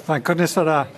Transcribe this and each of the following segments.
Thank goodness for that.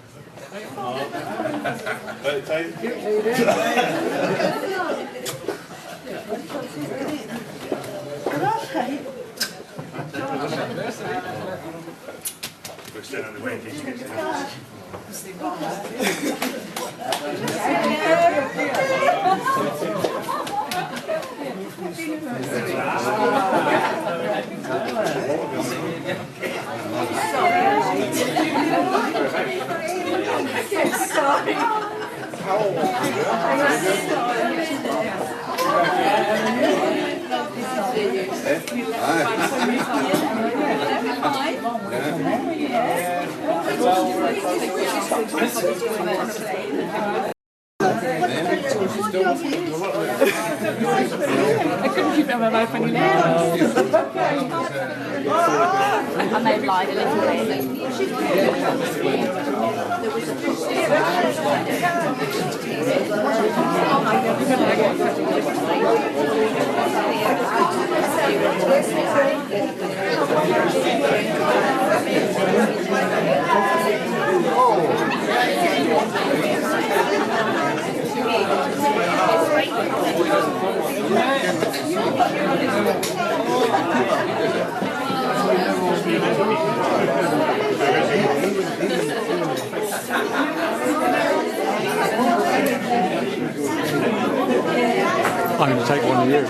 I couldn't keep them away from you now. I may have lied a little I'm going to take one of you.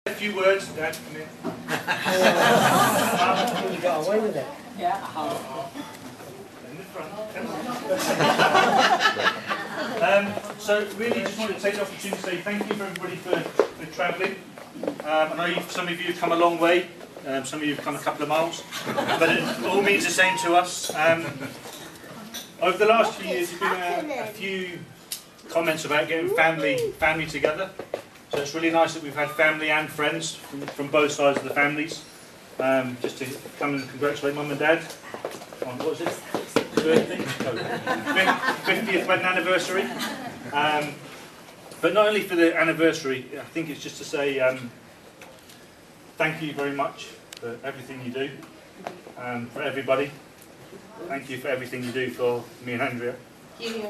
A few words, Dad. You got away with it. In the front. So really just wanted to take the opportunity to say thank you for everybody for travelling. I know some of you have come a long way, some of you have come a couple of miles, but it all means the same to us. Over the last few years there's been a few comments about getting family together. So it's really nice that we've had family and friends from both sides of the families, just to come and congratulate Mum and Dad on, what was it? Birthday? No, 50th wedding anniversary. But not only for the anniversary, I think it's just to say thank you very much for everything you do, for everybody. Thank you for everything you do for me and Andrea. Thank you.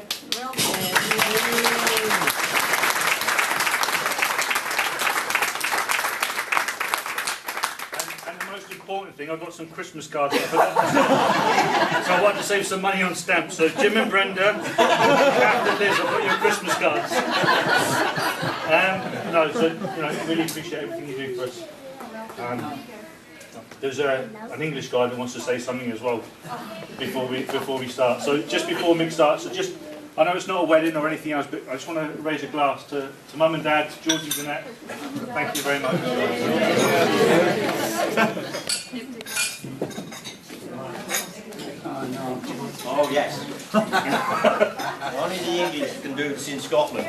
And the most important thing, I've got some Christmas cards. So I want to save some money on stamps. So Jim and Brenda, after Liz, I've got your Christmas cards. No, so really appreciate everything you do for us. There's an English guy that wants to say something as well before we start. So just before Mick starts, I know it's not a wedding or anything else, but I just want to raise a glass to Mum and Dad, George and Janette. Thank you very much. Oh yes. Only the English can do this in Scotland.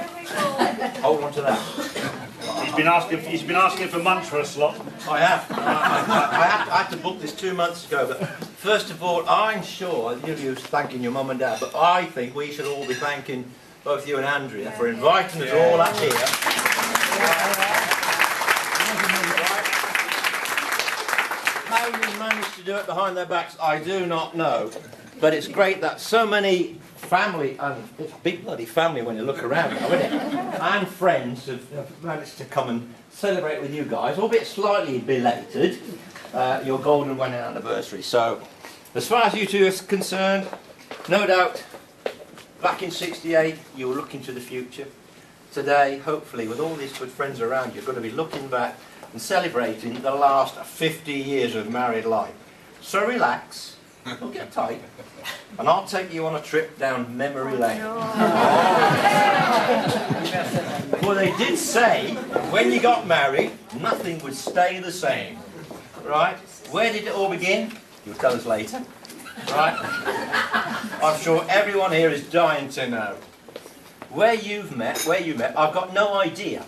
Hold on to that. He's been asking for months for a slot. I have. I had to book this 2 months ago. But first of all, I'm sure you're thanking your mum and dad, but I think we should all be thanking both you and Andrea for inviting us all up here. How you managed to do it behind their backs, I do not know. But it's great that so many family, and it's a big bloody family when you look around now, isn't it? And friends have managed to come and celebrate with you guys, albeit slightly belated, your golden wedding anniversary. So, as far as you two are concerned, no doubt Back in '68, you were looking to the future. Today, hopefully, with all these good friends around you, you're going to be looking back and celebrating the last 50 years of married life. So relax, don't get tight, and I'll take you on a trip down memory lane. Well, they did say, when you got married, nothing would stay the same. Right? Where did it all begin? You'll tell us later. Right? I'm sure everyone here is dying to know. Where you met, I've got no idea.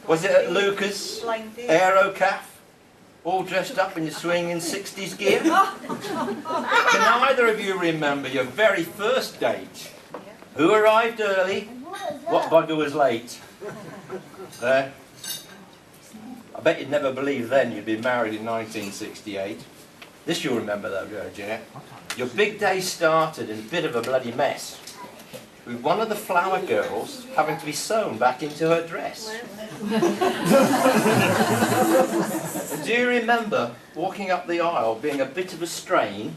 Was it at Lucas, Aerocaf, all dressed up in your swinging 60s gear? Can either of you remember your very first date? Who arrived early? What bugger was late? I bet you'd never believe then you'd been married in 1968. This you'll remember though, Janette. Your big day started in a bit of a bloody mess, with one of the flower girls having to be sewn back into her dress. And do you remember walking up the aisle being a bit of a strain?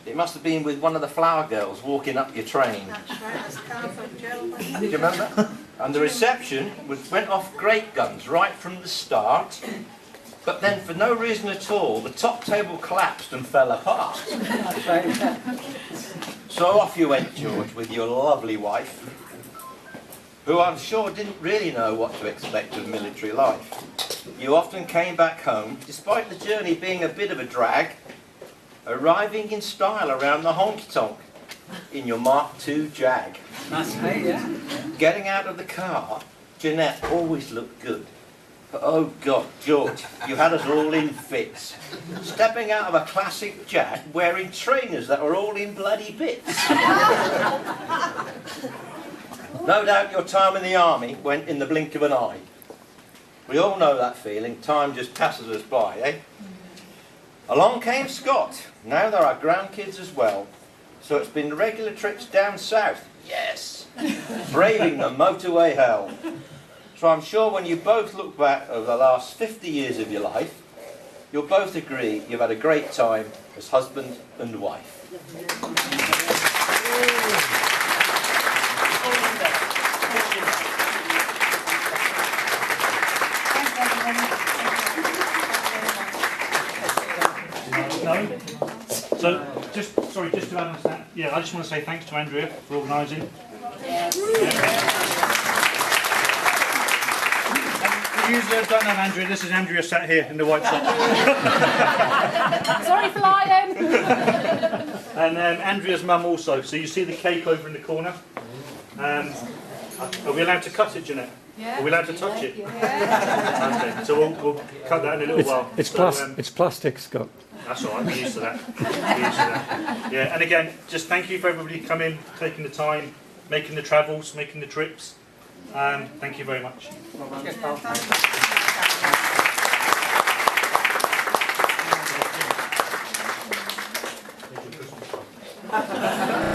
It must have been with one of the flower girls walking up your train. That's right, that's Carlton Gentleman. Do you remember? And the reception went off great guns right from the start. But then, for no reason at all, the top table collapsed and fell apart. So off you went, George, with your lovely wife, who I'm sure didn't really know what to expect of military life. You often came back home, despite the journey being a bit of a drag, arriving in style around the honky-tonk in your Mark II Jag. That's me, yeah. Getting out of the car, Janette always looked good. But oh God, George, you had us all in fits. Stepping out of a classic Jag, wearing trainers that were all in bloody bits. No doubt your time in the army went in the blink of an eye. We all know that feeling, time just passes us by, eh? Along came Scott, now there are grandkids as well. So it's been regular trips down south, yes, braving the motorway hell. So I'm sure when you both look back over the last 50 years of your life, you'll both agree you've had a great time as husband and wife. No? So, just to add on to that, yeah, I just want to say thanks to Andrea for organising. Yes. You usually don't have Andrea, this is Andrea sat here in the white sock. Sorry for lying. And Andrea's mum also, so you see the cake over in the corner. Are we allowed to cut it, Janette? Yeah. Are we allowed to touch it? Yeah. Okay, so we'll cut that in a little while. It's plastic, Scott. That's all right, we're used to that. Yeah, and again, just thank you for everybody coming, taking the time, making the travels, making the trips. Thank you very much. Yeah, thanks.